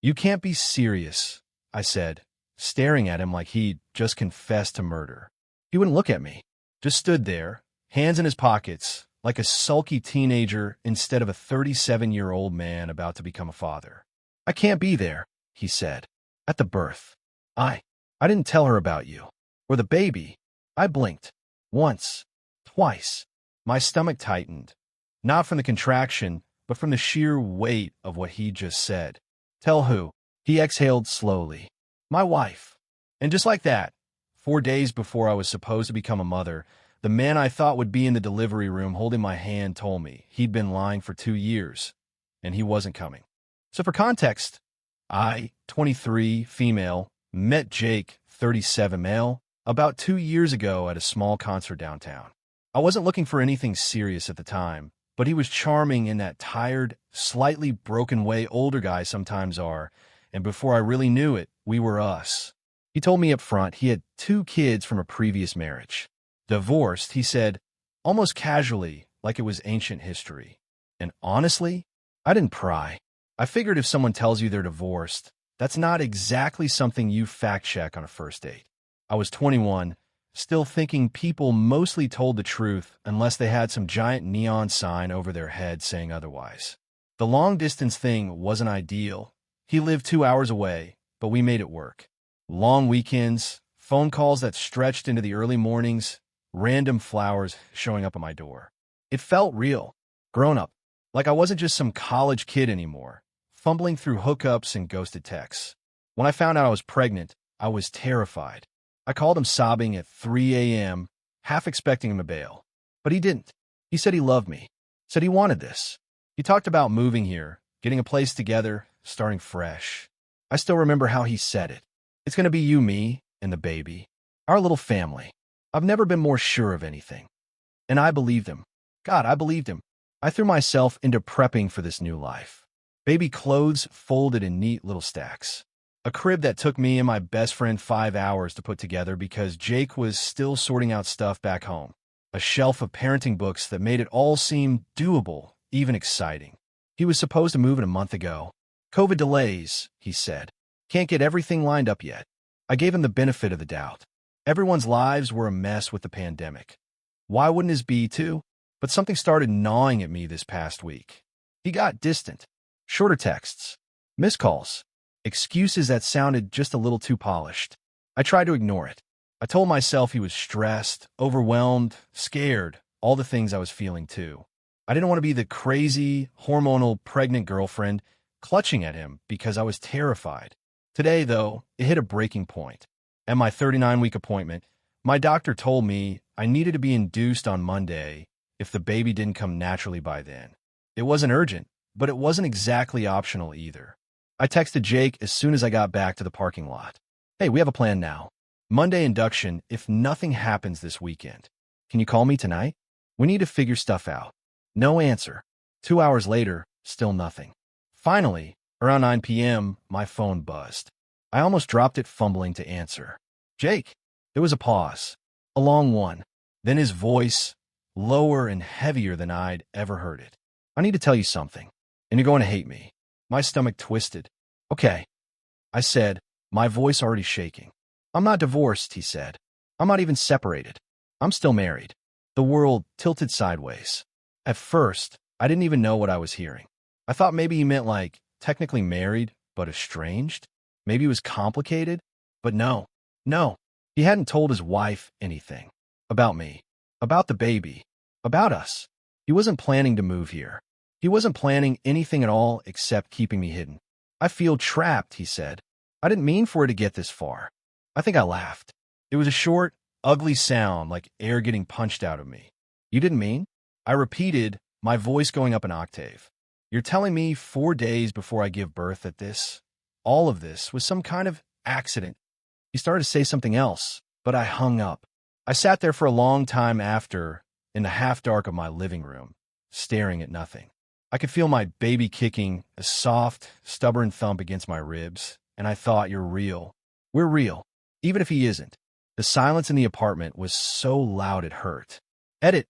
You can't be serious, I said, staring at him like he'd just confessed to murder. He wouldn't look at me, just stood there, hands in his pockets, like a sulky teenager instead of a 37-year-old man about to become a father. I can't be there, he said. At the birth. I didn't tell her about you. Or the baby. I blinked. Once. Twice. My stomach tightened. Not from the contraction, but from the sheer weight of what he just said. Tell who? He exhaled slowly. My wife. And just like that, 4 days before I was supposed to become a mother, the man I thought would be in the delivery room holding my hand told me he'd been lying for 2 years, and he wasn't coming. So for context, I, 23, female, met Jake, 37, male, about 2 years ago at a small concert downtown. I wasn't looking for anything serious at the time, but he was charming in that tired, slightly broken way older guys sometimes are, and before I really knew it, we were us. He told me up front he had 2 kids from a previous marriage. Divorced, he said, almost casually, like it was ancient history. And honestly, I didn't pry. I figured if someone tells you they're divorced, that's not exactly something you fact-check on a first date. I was 21, still thinking people mostly told the truth unless they had some giant neon sign over their head saying otherwise. The long-distance thing wasn't ideal. He lived 2 hours away, but we made it work. Long weekends, phone calls that stretched into the early mornings, random flowers showing up at my door. It felt real, grown up, like I wasn't just some college kid anymore, fumbling through hookups and ghosted texts. When I found out I was pregnant, I was terrified. I called him sobbing at 3 a.m., half expecting him to bail. But he didn't. He said he loved me, said he wanted this. He talked about moving here, getting a place together, starting fresh. I still remember how he said it. It's going to be you, me, and the baby. Our little family. I've never been more sure of anything. And I believed him. God, I believed him. I threw myself into prepping for this new life. Baby clothes folded in neat little stacks. A crib that took me and my best friend 5 hours to put together because Jake was still sorting out stuff back home. A shelf of parenting books that made it all seem doable, even exciting. He was supposed to move in a month ago. COVID delays, he said. Can't get everything lined up yet. I gave him the benefit of the doubt. Everyone's lives were a mess with the pandemic. Why wouldn't his be too? But something started gnawing at me this past week. He got distant. Shorter texts. Missed calls. Excuses that sounded just a little too polished. I tried to ignore it. I told myself he was stressed, overwhelmed, scared, all the things I was feeling too. I didn't want to be the crazy, hormonal, pregnant girlfriend clutching at him because I was terrified. Today, though, it hit a breaking point. At my 39-week appointment, my doctor told me I needed to be induced on Monday if the baby didn't come naturally by then. It wasn't urgent, but it wasn't exactly optional either. I texted Jake as soon as I got back to the parking lot. Hey, we have a plan now. Monday induction if nothing happens this weekend. Can you call me tonight? We need to figure stuff out. No answer. 2 hours later, still nothing. Finally, around 9 p.m., my phone buzzed. I almost dropped it fumbling to answer. Jake. There was a pause. A long one. Then his voice, lower and heavier than I'd ever heard it. I need to tell you something, and you're going to hate me. My stomach twisted. Okay, I said, my voice already shaking. I'm not divorced, he said. I'm not even separated. I'm still married. The world tilted sideways. At first, I didn't even know what I was hearing. I thought maybe he meant like technically married, but estranged. Maybe it was complicated, but no. He hadn't told his wife anything. About me. About the baby. About us. He wasn't planning to move here. He wasn't planning anything at all except keeping me hidden. I feel trapped, he said. I didn't mean for it to get this far. I think I laughed. It was a short, ugly sound like air getting punched out of me. You didn't mean? I repeated, my voice going up an octave. You're telling me 4 days before I give birth that all of this was some kind of accident. He started to say something else, but I hung up. I sat there for a long time after, in the half-dark of my living room, staring at nothing. I could feel my baby kicking a soft, stubborn thump against my ribs, and I thought, you're real. We're real, even if he isn't. The silence in the apartment was so loud it hurt. Edit.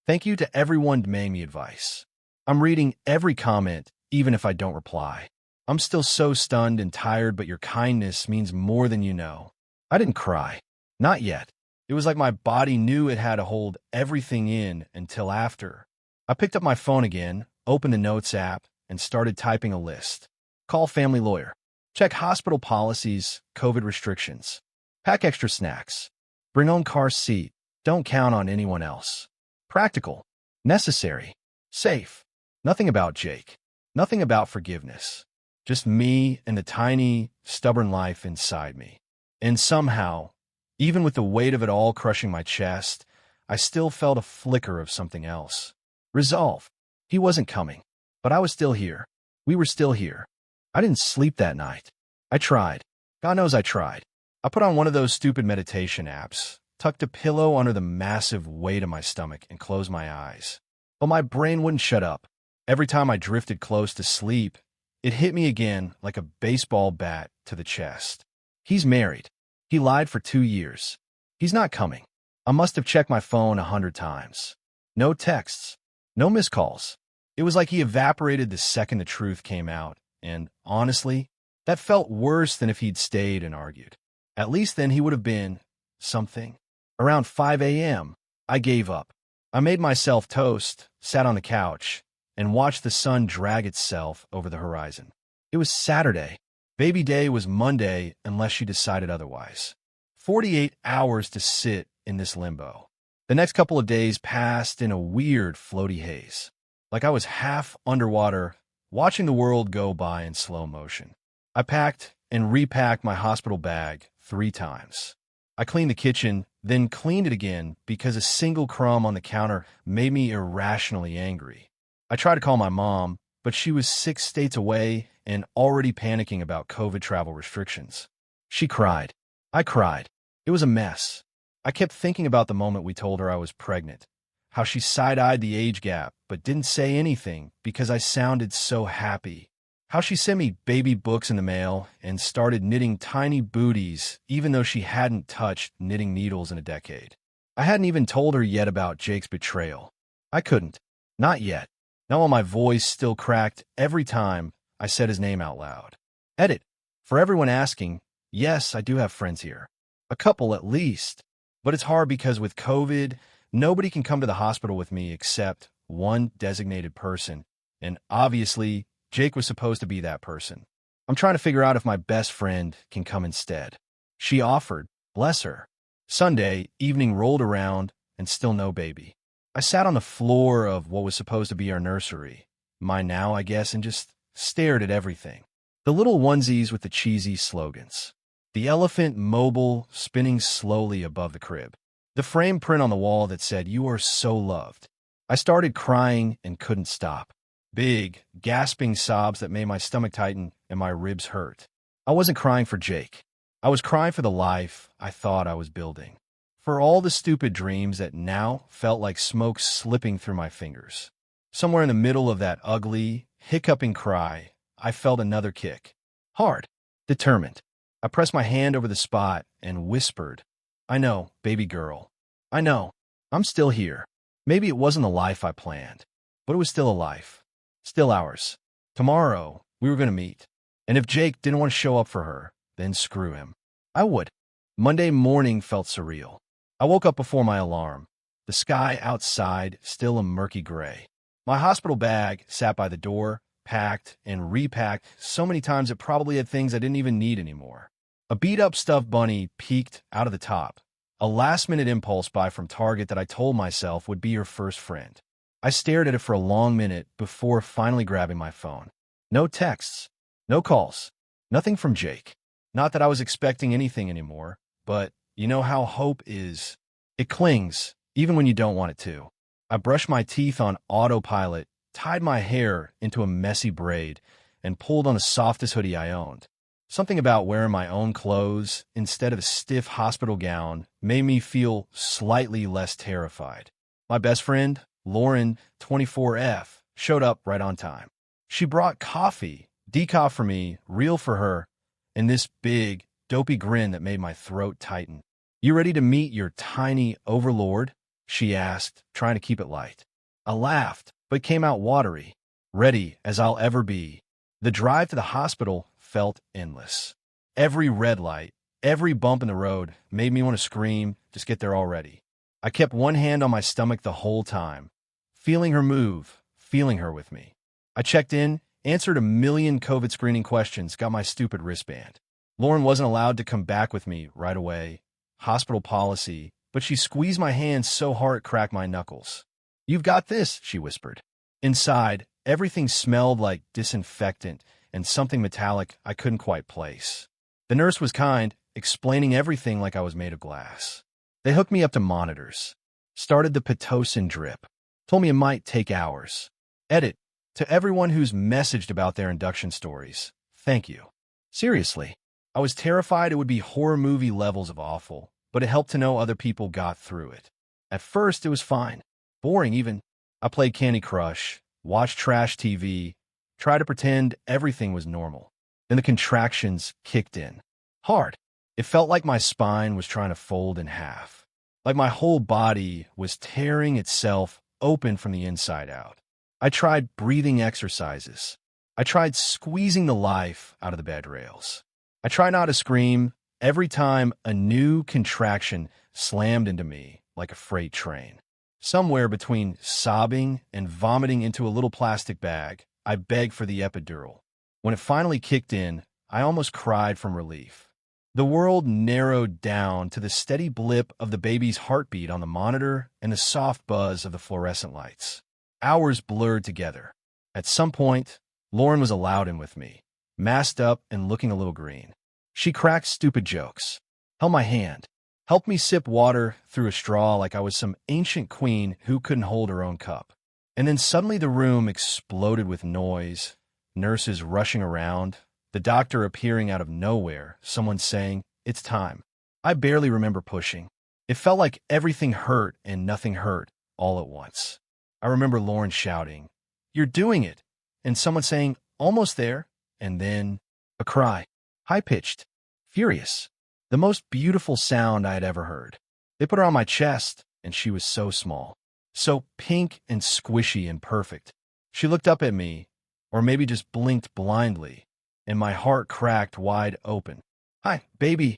Thank you to everyone demanding me advice. I'm reading every comment, even if I don't reply. I'm still so stunned and tired, but your kindness means more than you know. I didn't cry. Not yet. It was like my body knew it had to hold everything in until after. I picked up my phone again, opened the Notes app, and started typing a list. Call family lawyer. Check hospital policies, COVID restrictions. Pack extra snacks. Bring own car seat. Don't count on anyone else. Practical. Necessary. Safe. Nothing about Jake. Nothing about forgiveness. Just me and the tiny, stubborn life inside me. And somehow, even with the weight of it all crushing my chest, I still felt a flicker of something else. Resolve. He wasn't coming, but I was still here. We were still here. I didn't sleep that night. I tried. God knows I tried. I put on one of those stupid meditation apps, tucked a pillow under the massive weight of my stomach, and closed my eyes. But my brain wouldn't shut up. Every time I drifted close to sleep, it hit me again like a baseball bat to the chest. He's married. He lied for 2 years. He's not coming. I must have checked my phone 100 times. No texts. No missed calls. It was like he evaporated the second the truth came out, and honestly, that felt worse than if he'd stayed and argued. At least then he would have been something. Around 5 a.m., I gave up. I made myself toast, sat on the couch, and watched the sun drag itself over the horizon. It was Saturday. Baby day was Monday unless she decided otherwise. 48 hours to sit in this limbo. The next couple of days passed in a weird floaty haze, like I was half underwater, watching the world go by in slow motion. I packed and repacked my hospital bag 3 times. I cleaned the kitchen, then cleaned it again because a single crumb on the counter made me irrationally angry. I tried to call my mom, but she was 6 states away and already panicking about COVID travel restrictions. She cried. I cried. It was a mess. I kept thinking about the moment we told her I was pregnant, how she side-eyed the age gap but didn't say anything because I sounded so happy, how she sent me baby books in the mail and started knitting tiny booties even though she hadn't touched knitting needles in a decade. I hadn't even told her yet about Jake's betrayal. I couldn't. Not yet. Not while my voice still cracked every time I said his name out loud. Edit. For everyone asking, yes, I do have friends here. A couple at least. But it's hard because with COVID, nobody can come to the hospital with me except one designated person. And obviously, Jake was supposed to be that person. I'm trying to figure out if my best friend can come instead. She offered, bless her. Sunday evening rolled around and still no baby. I sat on the floor of what was supposed to be our nursery, mine now, I guess, and just stared at everything. The little onesies with the cheesy slogans. The elephant mobile spinning slowly above the crib. The frame print on the wall that said, "You are so loved." I started crying and couldn't stop. Big, gasping sobs that made my stomach tighten and my ribs hurt. I wasn't crying for Jake. I was crying for the life I thought I was building. For all the stupid dreams that now felt like smoke slipping through my fingers. Somewhere in the middle of that ugly, hiccuping cry, I felt another kick. Hard. Determined. I pressed my hand over the spot and whispered, I know, baby girl. I know. I'm still here. Maybe it wasn't the life I planned, but it was still a life. Still ours. Tomorrow, we were going to meet. And if Jake didn't want to show up for her, then screw him. I would. Monday morning felt surreal. I woke up before my alarm. The sky outside still a murky gray. My hospital bag sat by the door, packed and repacked so many times it probably had things I didn't even need anymore. A beat-up stuffed bunny peeked out of the top. A last-minute impulse buy from Target that I told myself would be your first friend. I stared at it for a long minute before finally grabbing my phone. No texts. No calls. Nothing from Jake. Not that I was expecting anything anymore, but you know how hope is. It clings, even when you don't want it to. I brushed my teeth on autopilot, tied my hair into a messy braid, and pulled on the softest hoodie I owned. Something about wearing my own clothes instead of a stiff hospital gown made me feel slightly less terrified. My best friend, Lauren, 24F, showed up right on time. She brought coffee, decaf for me, real for her, and this big, dopey grin that made my throat tighten. You ready to meet your tiny overlord? She asked, trying to keep it light. I laughed, but came out watery. Ready as I'll ever be. The drive to the hospital felt endless. Every red light, every bump in the road made me want to scream, just get there already. I kept one hand on my stomach the whole time, feeling her move, feeling her with me. I checked in, answered a million COVID screening questions, got my stupid wristband. Lauren wasn't allowed to come back with me right away. Hospital policy, but she squeezed my hand so hard it cracked my knuckles. "You've got this," she whispered. Inside, everything smelled like disinfectant and something metallic I couldn't quite place. The nurse was kind, explaining everything like I was made of glass. They hooked me up to monitors, started the Pitocin drip, told me it might take hours. Edit, to everyone who's messaged about their induction stories, thank you. Seriously, I was terrified it would be horror movie levels of awful, but it helped to know other people got through it. At first, it was fine. Boring even. I played Candy Crush, watched trash TV, tried to pretend everything was normal. Then the contractions kicked in. Hard. It felt like my spine was trying to fold in half. Like my whole body was tearing itself open from the inside out. I tried breathing exercises. I tried squeezing the life out of the bed rails. I tried not to scream every time a new contraction slammed into me like a freight train. Somewhere between sobbing and vomiting into a little plastic bag, I begged for the epidural. When it finally kicked in, I almost cried from relief. The world narrowed down to the steady blip of the baby's heartbeat on the monitor and the soft buzz of the fluorescent lights. Hours blurred together. At some point, Lauren was allowed in with me, masked up and looking a little green. She cracked stupid jokes, held my hand, helped me sip water through a straw like I was some ancient queen who couldn't hold her own cup. And then suddenly the room exploded with noise, nurses rushing around, the doctor appearing out of nowhere, someone saying, "It's time." I barely remember pushing. It felt like everything hurt and nothing hurt all at once. I remember Lauren shouting, "You're doing it!" and someone saying, "Almost there," and then a cry, high-pitched, furious, the most beautiful sound I had ever heard. They put her on my chest, and she was so small, so pink and squishy and perfect. She looked up at me, or maybe just blinked blindly, and my heart cracked wide open. "Hi, baby,"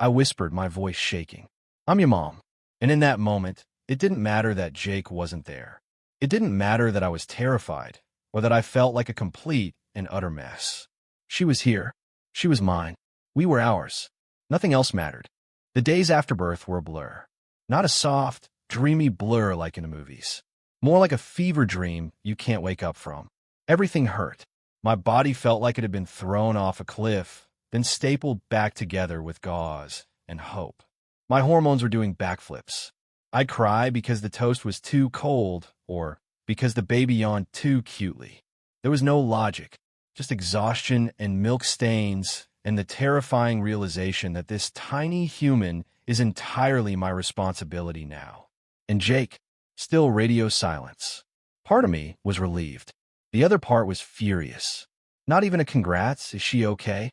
I whispered, my voice shaking. "I'm your mom." And in that moment, it didn't matter that Jake wasn't there. It didn't matter that I was terrified, or that I felt like a complete and utter mess. She was here. She was mine. We were ours. Nothing else mattered. The days after birth were a blur. Not a soft, dreamy blur like in the movies. More like a fever dream you can't wake up from. Everything hurt. My body felt like it had been thrown off a cliff, then stapled back together with gauze and hope. My hormones were doing backflips. I'd cry because the toast was too cold, or because the baby yawned too cutely. There was no logic, just exhaustion and milk stains and the terrifying realization that this tiny human is entirely my responsibility now. And Jake, still radio silence. Part of me was relieved. The other part was furious. Not even a congrats, is she okay?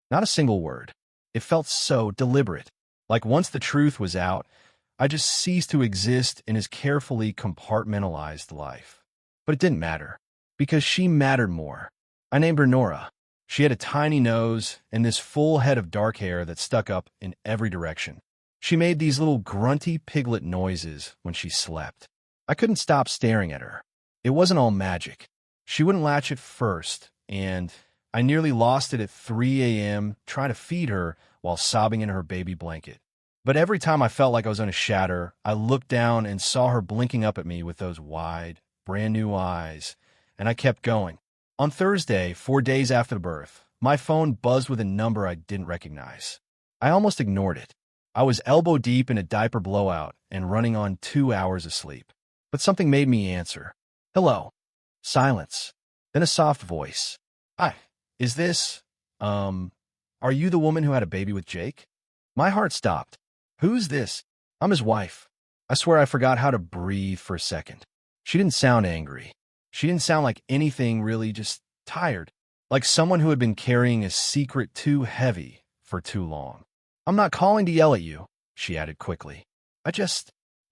Not a single word. It felt so deliberate. Like once the truth was out, I just ceased to exist in his carefully compartmentalized life. But it didn't matter, because she mattered more. I named her Nora. She had a tiny nose and this full head of dark hair that stuck up in every direction. She made these little grunty piglet noises when she slept. I couldn't stop staring at her. It wasn't all magic. She wouldn't latch at first, and I nearly lost it at 3 a.m. trying to feed her while sobbing in her baby blanket. But every time I felt like I was going to shatter, I looked down and saw her blinking up at me with those wide, brand new eyes, and I kept going. On Thursday, 4 days after the birth, my phone buzzed with a number I didn't recognize. I almost ignored it. I was elbow deep in a diaper blowout and running on 2 hours of sleep. But something made me answer. "Hello." Silence. Then a soft voice. "Hi, is this, are you the woman who had a baby with Jake?" My heart stopped. "Who's this?" "I'm his wife." I swear I forgot how to breathe for a second. She didn't sound angry. She didn't sound like anything really, just tired. Like someone who had been carrying a secret too heavy for too long. "I'm not calling to yell at you," she added quickly. I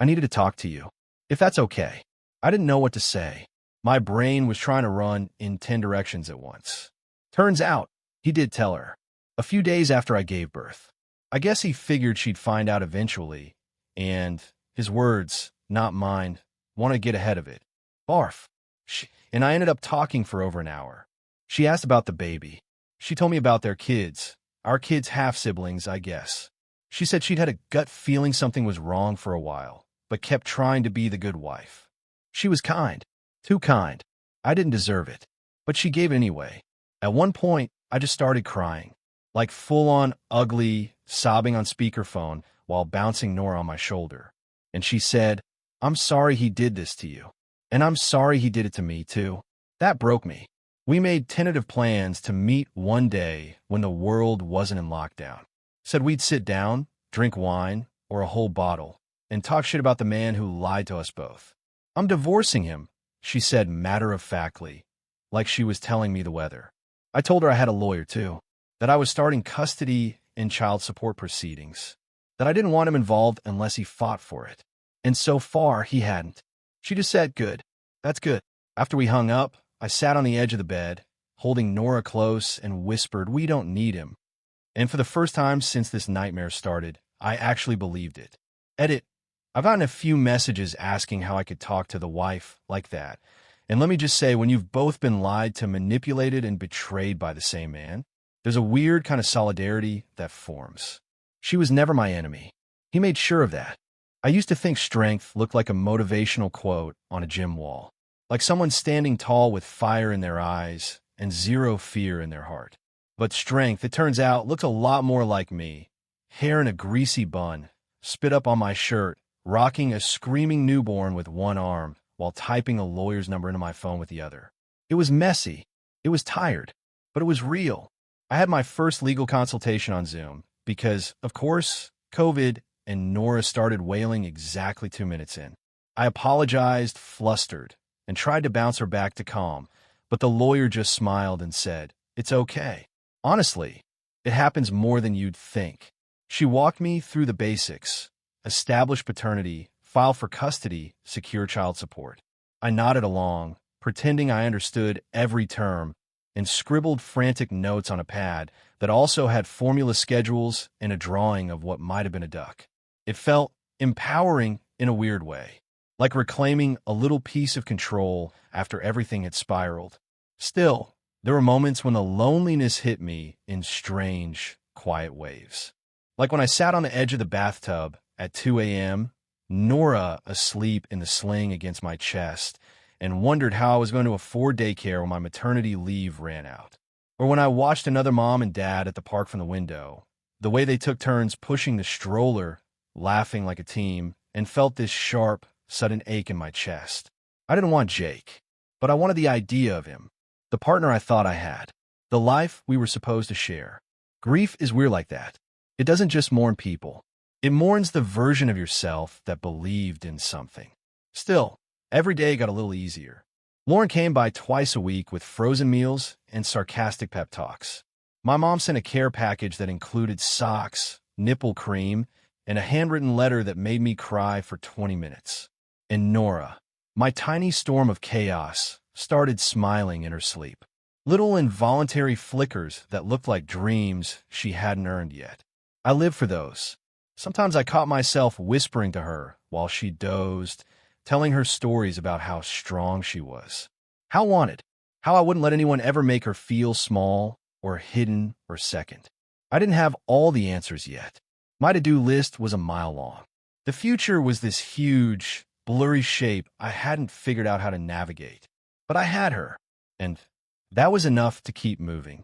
needed to talk to you. If that's okay." I didn't know what to say. My brain was trying to run in 10 directions at once. Turns out, he did tell her. A few days after I gave birth. I guess he figured she'd find out eventually, and, his words, not mine, want to get ahead of it. Barf. And I ended up talking for over an hour. She asked about the baby. She told me about their kids. Our kids' half-siblings, I guess. She said she'd had a gut feeling something was wrong for a while, but kept trying to be the good wife. She was kind. Too kind. I didn't deserve it. But she gave it anyway. At one point, I just started crying. Like full-on ugly, sobbing on speakerphone while bouncing Nora on my shoulder. And she said, "I'm sorry he did this to you. And I'm sorry he did it to me, too." That broke me. We made tentative plans to meet one day when the world wasn't in lockdown. Said we'd sit down, drink wine, or a whole bottle, and talk shit about the man who lied to us both. "I'm divorcing him," she said matter-of-factly, like she was telling me the weather. I told her I had a lawyer, too, that I was starting custody and child support proceedings, that I didn't want him involved unless he fought for it. And so far, he hadn't. She just said, "Good. That's good." After we hung up, I sat on the edge of the bed, holding Nora close, and whispered, "We don't need him." And for the first time since this nightmare started, I actually believed it. Edit. I've gotten a few messages asking how I could talk to the wife like that. And let me just say, when you've both been lied to, manipulated, and betrayed by the same man, there's a weird kind of solidarity that forms. She was never my enemy. He made sure of that. I used to think strength looked like a motivational quote on a gym wall, like someone standing tall with fire in their eyes and zero fear in their heart. But strength, it turns out, looked a lot more like me. Hair in a greasy bun, spit up on my shirt, rocking a screaming newborn with one arm while typing a lawyer's number into my phone with the other. It was messy. It was tired. But it was real. I had my first legal consultation on Zoom because, of course, COVID, and Nora started wailing exactly 2 minutes in. I apologized, flustered, and tried to bounce her back to calm, but the lawyer just smiled and said, "It's okay. Honestly, it happens more than you'd think." She walked me through the basics: establish paternity, file for custody, secure child support. I nodded along, pretending I understood every term, and scribbled frantic notes on a pad that also had formula schedules and a drawing of what might have been a duck. It felt empowering in a weird way, like reclaiming a little piece of control after everything had spiraled. Still, there were moments when the loneliness hit me in strange, quiet waves. Like when I sat on the edge of the bathtub at 2 a.m., Nora asleep in the sling against my chest, and wondered how I was going to afford daycare when my maternity leave ran out. Or when I watched another mom and dad at the park from the window, the way they took turns pushing the stroller, laughing like a team, and felt this sharp, sudden ache in my chest. I didn't want Jake, but I wanted the idea of him, the partner I thought I had, the life we were supposed to share. Grief is weird like that. It doesn't just mourn people. It mourns the version of yourself that believed in something. Still, every day got a little easier. Lauren came by twice a week with frozen meals and sarcastic pep talks. My mom sent a care package that included socks, nipple cream, and a handwritten letter that made me cry for 20 minutes. And Nora, my tiny storm of chaos, started smiling in her sleep. Little involuntary flickers that looked like dreams she hadn't earned yet. I lived for those. Sometimes I caught myself whispering to her while she dozed, telling her stories about how strong she was, how wanted, how I wouldn't let anyone ever make her feel small or hidden or second. I didn't have all the answers yet. My to-do list was a mile long. The future was this huge, blurry shape I hadn't figured out how to navigate. But I had her, and that was enough to keep moving.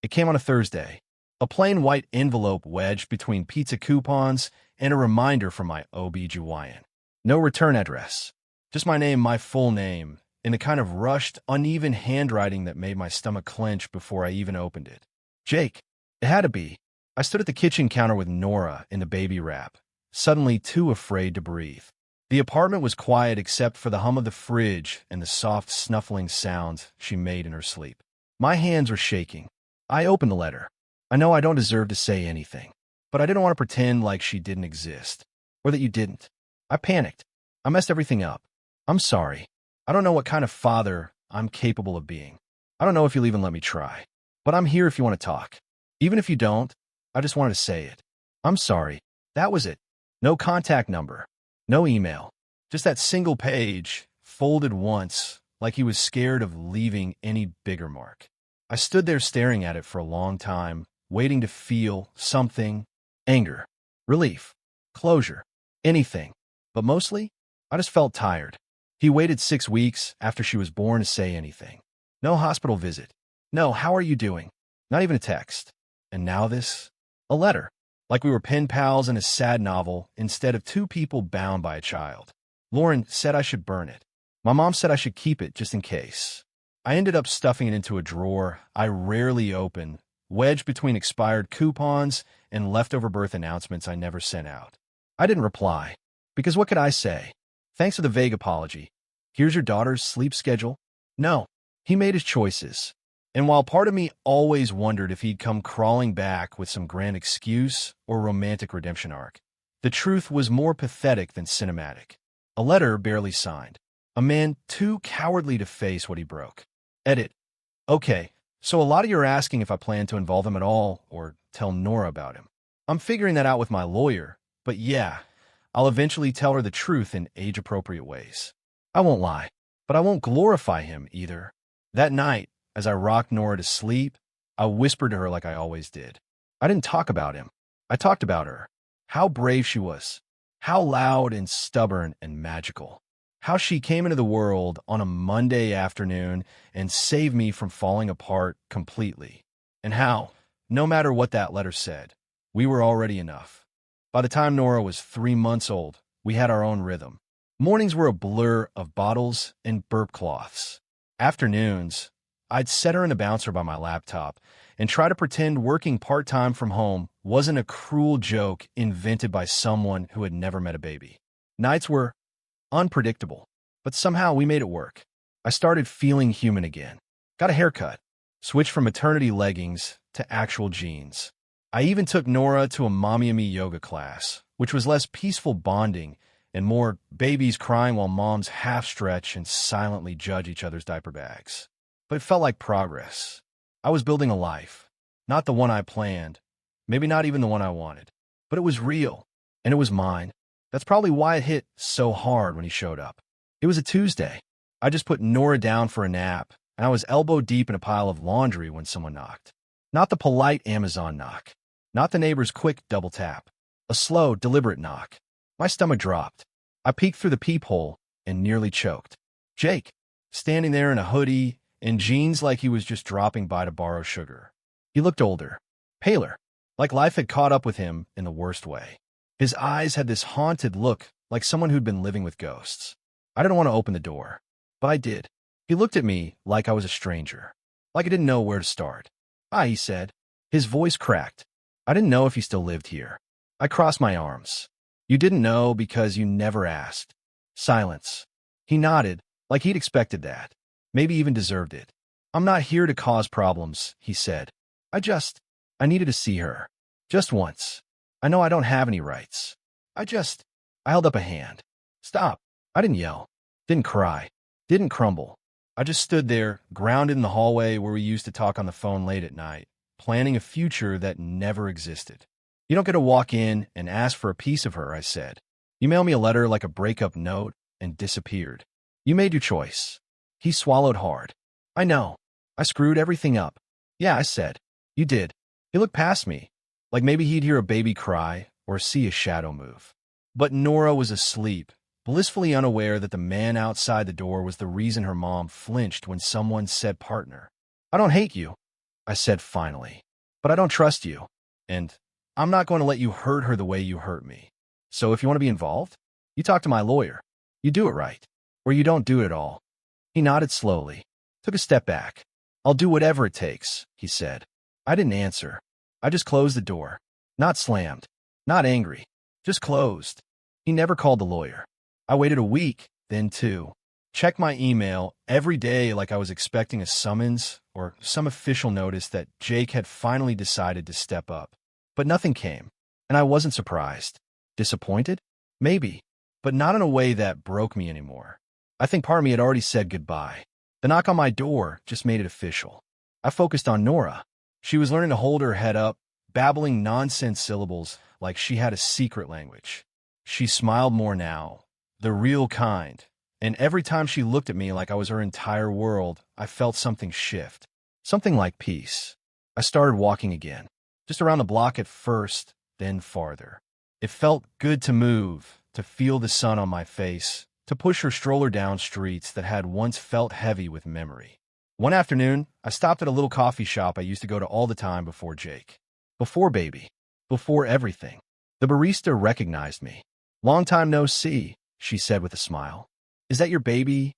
It came on a Thursday, a plain white envelope wedged between pizza coupons and a reminder from my OB-GYN. No return address, just my name, my full name, in a kind of rushed, uneven handwriting that made my stomach clench before I even opened it. Jake. It had to be. I stood at the kitchen counter with Nora in the baby wrap, suddenly too afraid to breathe. The apartment was quiet except for the hum of the fridge and the soft snuffling sounds she made in her sleep. My hands were shaking. I opened the letter. I know I don't deserve to say anything, but I didn't want to pretend like she didn't exist, or that you didn't. I panicked. I messed everything up. I'm sorry. I don't know what kind of father I'm capable of being. I don't know if you'll even let me try. But I'm here if you want to talk. Even if you don't, I just wanted to say it. I'm sorry. That was it. No contact number. No email. Just that single page, folded once, like he was scared of leaving any bigger mark. I stood there staring at it for a long time, waiting to feel something. Anger. Relief. Closure. Anything. But mostly, I just felt tired. He waited 6 weeks after she was born to say anything. No hospital visit. No, how are you doing? Not even a text. And now this? A letter. Like we were pen pals in a sad novel instead of two people bound by a child. Lauren said I should burn it. My mom said I should keep it just in case. I ended up stuffing it into a drawer I rarely open, wedged between expired coupons and leftover birth announcements I never sent out. I didn't reply, because what could I say? Thanks for the vague apology. Here's your daughter's sleep schedule. No, he made his choices. And while part of me always wondered if he'd come crawling back with some grand excuse or romantic redemption arc, the truth was more pathetic than cinematic. A letter barely signed. A man too cowardly to face what he broke. Edit. Okay, so a lot of you are asking if I plan to involve him at all or tell Nora about him. I'm figuring that out with my lawyer, but yeah, I'll eventually tell her the truth in age-appropriate ways. I won't lie, but I won't glorify him either. That night, as I rocked Nora to sleep, I whispered to her like I always did. I didn't talk about him. I talked about her. How brave she was. How loud and stubborn and magical. How she came into the world on a Monday afternoon and saved me from falling apart completely. And how, no matter what that letter said, we were already enough. By the time Nora was 3 months old, we had our own rhythm. Mornings were a blur of bottles and burp cloths. Afternoons, I'd set her in a bouncer by my laptop and try to pretend working part-time from home wasn't a cruel joke invented by someone who had never met a baby. Nights were unpredictable, but somehow we made it work. I started feeling human again. Got a haircut. Switched from maternity leggings to actual jeans. I even took Nora to a Mommy and Me yoga class, which was less peaceful bonding and more babies crying while moms half-stretch and silently judge each other's diaper bags. But it felt like progress. I was building a life. Not the one I planned. Maybe not even the one I wanted. But it was real. And it was mine. That's probably why it hit so hard when he showed up. It was a Tuesday. I just put Nora down for a nap, and I was elbow deep in a pile of laundry when someone knocked. Not the polite Amazon knock. Not the neighbor's quick double tap. A slow, deliberate knock. My stomach dropped. I peeked through the peephole and nearly choked. Jake, standing there in a hoodie and jeans like he was just dropping by to borrow sugar. He looked older, paler, like life had caught up with him in the worst way. His eyes had this haunted look like someone who'd been living with ghosts. I didn't want to open the door, but I did. He looked at me like I was a stranger, like I didn't know where to start. "Hi," he said. His voice cracked. I didn't know if he still lived here. I crossed my arms. "You didn't know because you never asked." Silence. He nodded, like he'd expected that. Maybe even deserved it. "I'm not here to cause problems," he said. I needed to see her. Just once. I know I don't have any rights. I held up a hand. "Stop." I didn't yell. Didn't cry. Didn't crumble. I just stood there, grounded in the hallway where we used to talk on the phone late at night, planning a future that never existed. "You don't get to walk in and ask for a piece of her," I said. "You mail me a letter like a breakup note and disappeared. You made your choice." He swallowed hard. "I know. I screwed everything up." "Yeah," I said. "You did." He looked past me, like maybe he'd hear a baby cry or see a shadow move. But Nora was asleep, blissfully unaware that the man outside the door was the reason her mom flinched when someone said partner. "I don't hate you," I said finally, "but I don't trust you, and I'm not going to let you hurt her the way you hurt me. So if you want to be involved, you talk to my lawyer. You do it right, or you don't do it at all." He nodded slowly, took a step back. "I'll do whatever it takes," he said. I didn't answer. I just closed the door. Not slammed, not angry, just closed. He never called the lawyer. I waited a week, then 2. Checked my email every day like I was expecting a summons or some official notice that Jake had finally decided to step up. But nothing came, and I wasn't surprised. Disappointed? Maybe, but not in a way that broke me anymore. I think part of me had already said goodbye. The knock on my door just made it official. I focused on Nora. She was learning to hold her head up, babbling nonsense syllables like she had a secret language. She smiled more now, the real kind, and every time she looked at me like I was her entire world, I felt something shift. Something like peace. I started walking again, just around the block at first, then farther. It felt good to move, to feel the sun on my face, to push her stroller down streets that had once felt heavy with memory. One afternoon, I stopped at a little coffee shop I used to go to all the time before Jake. Before baby. Before everything. The barista recognized me. "Long time no see," she said with a smile. "Is that your baby?"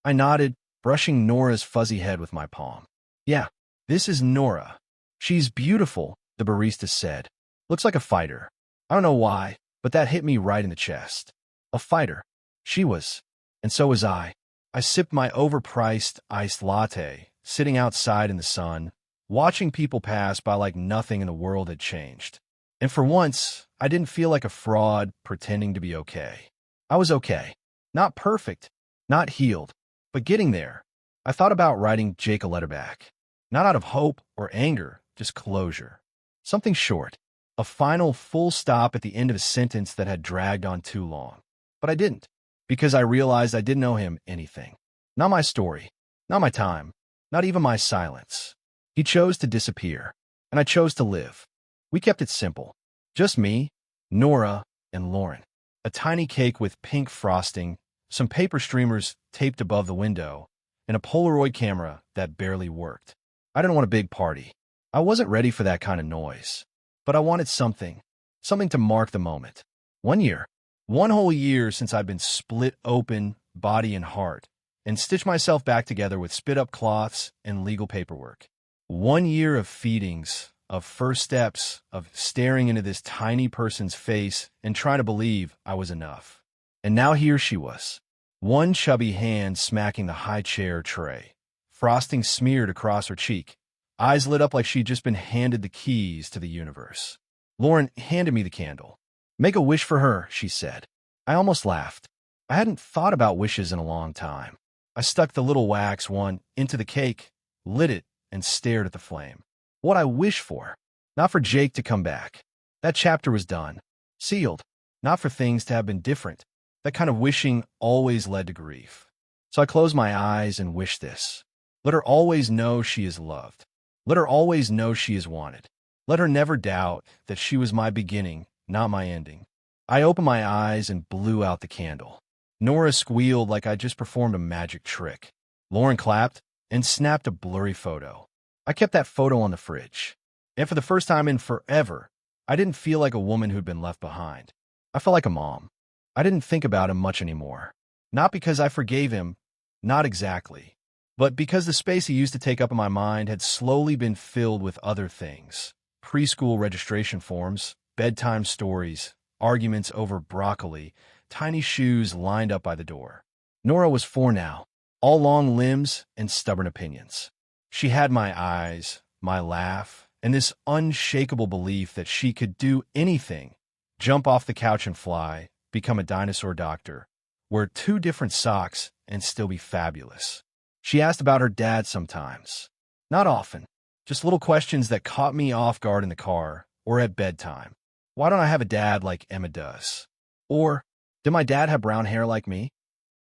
I nodded, brushing Nora's fuzzy head with my palm. "Yeah, this is Nora. She's beautiful," the barista said. "Looks like a fighter." I don't know why, but that hit me right in the chest. A fighter. She was. And so was I. I sipped my overpriced iced latte, sitting outside in the sun, watching people pass by like nothing in the world had changed. And for once, I didn't feel like a fraud pretending to be okay. I was okay. Not perfect, not healed, but getting there. I thought about writing Jake a letter back. Not out of hope or anger, just closure. Something short. A final full stop at the end of a sentence that had dragged on too long. But I didn't, because I realized I didn't owe him anything. Not my story, not my time, not even my silence. He chose to disappear, and I chose to live. We kept it simple. Just me, Nora, and Lauren. A tiny cake with pink frosting, some paper streamers taped above the window, and a Polaroid camera that barely worked. I didn't want a big party. I wasn't ready for that kind of noise. But I wanted something to mark the moment. 1 year. 1 whole year since I'd been split open, body and heart, and stitched myself back together with spit-up cloths and legal paperwork. 1 year of feedings, of first steps, of staring into this tiny person's face and trying to believe I was enough. And now here she was. One chubby hand smacking the high chair tray, frosting smeared across her cheek, eyes lit up like she'd just been handed the keys to the universe. Lauren handed me the candle. "Make a wish for her," she said. I almost laughed. I hadn't thought about wishes in a long time. I stuck the little wax one into the cake, lit it, and stared at the flame. What I wished for. Not for Jake to come back. That chapter was done. Sealed. Not for things to have been different. That kind of wishing always led to grief. So I closed my eyes and wished this. Let her always know she is loved. Let her always know she is wanted. Let her never doubt that she was my beginning, not my ending. I opened my eyes and blew out the candle. Nora squealed like I just performed a magic trick. Lauren clapped and snapped a blurry photo. I kept that photo on the fridge. And for the first time in forever, I didn't feel like a woman who'd been left behind. I felt like a mom. I didn't think about him much anymore. Not because I forgave him, not exactly. But because the space he used to take up in my mind had slowly been filled with other things. Preschool registration forms, bedtime stories, arguments over broccoli, tiny shoes lined up by the door. Nora was 4 now, all long limbs and stubborn opinions. She had my eyes, my laugh, and this unshakable belief that she could do anything, jump off the couch and fly, become a dinosaur doctor, wear 2 different socks, and still be fabulous. She asked about her dad sometimes. Not often. Just little questions that caught me off guard in the car or at bedtime. Why don't I have a dad like Emma does? Or, did my dad have brown hair like me?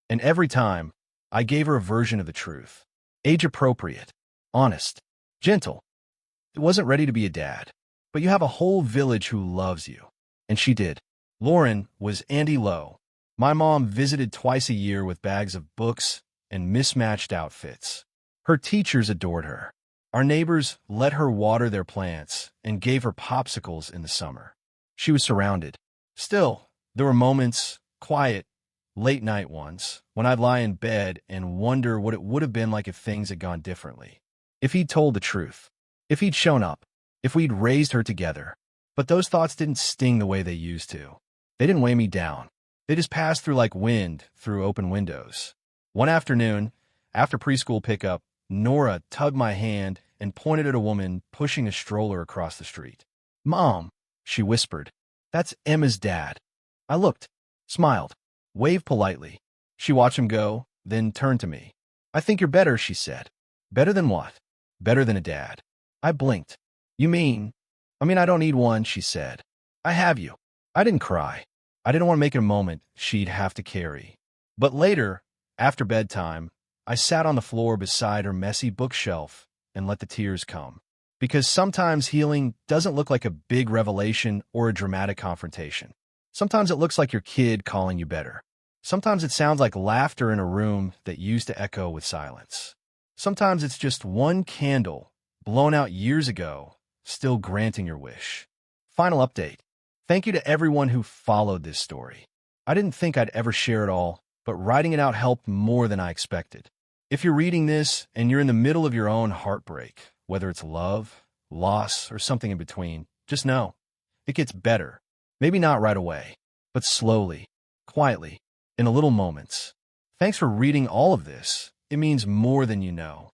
And every time, I gave her a version of the truth. Age-appropriate, honest, gentle. It wasn't ready to be a dad, but you have a whole village who loves you. And she did. Lauren was Andy Lowe. My mom visited twice a year with bags of books and mismatched outfits. Her teachers adored her. Our neighbors let her water their plants and gave her popsicles in the summer. She was surrounded. Still, there were moments, quiet, late-night ones, when I'd lie in bed and wonder what it would have been like if things had gone differently. If he'd told the truth. If he'd shown up. If we'd raised her together. But those thoughts didn't sting the way they used to. They didn't weigh me down. They just passed through like wind through open windows. One afternoon, after preschool pickup, Nora tugged my hand and pointed at a woman pushing a stroller across the street. "Mom," she whispered, "that's Emma's dad." I looked, smiled, waved politely. She watched him go, then turned to me. "I think you're better," she said. "Better than what?" "Better than a dad." I blinked. You mean? I don't need one, she said. I have you. I didn't cry. I didn't want to make it a moment she'd have to carry. But later, after bedtime, I sat on the floor beside her messy bookshelf and let the tears come. Because sometimes healing doesn't look like a big revelation or a dramatic confrontation. Sometimes it looks like your kid calling you better. Sometimes it sounds like laughter in a room that used to echo with silence. Sometimes it's just one candle, blown out years ago, still granting your wish. Final update. Thank you to everyone who followed this story. I didn't think I'd ever share it all, but writing it out helped more than I expected. If you're reading this and you're in the middle of your own heartbreak, whether it's love, loss, or something in between, just know it gets better. Maybe not right away, but slowly, quietly, in a little moments. Thanks for reading all of this. It means more than you know.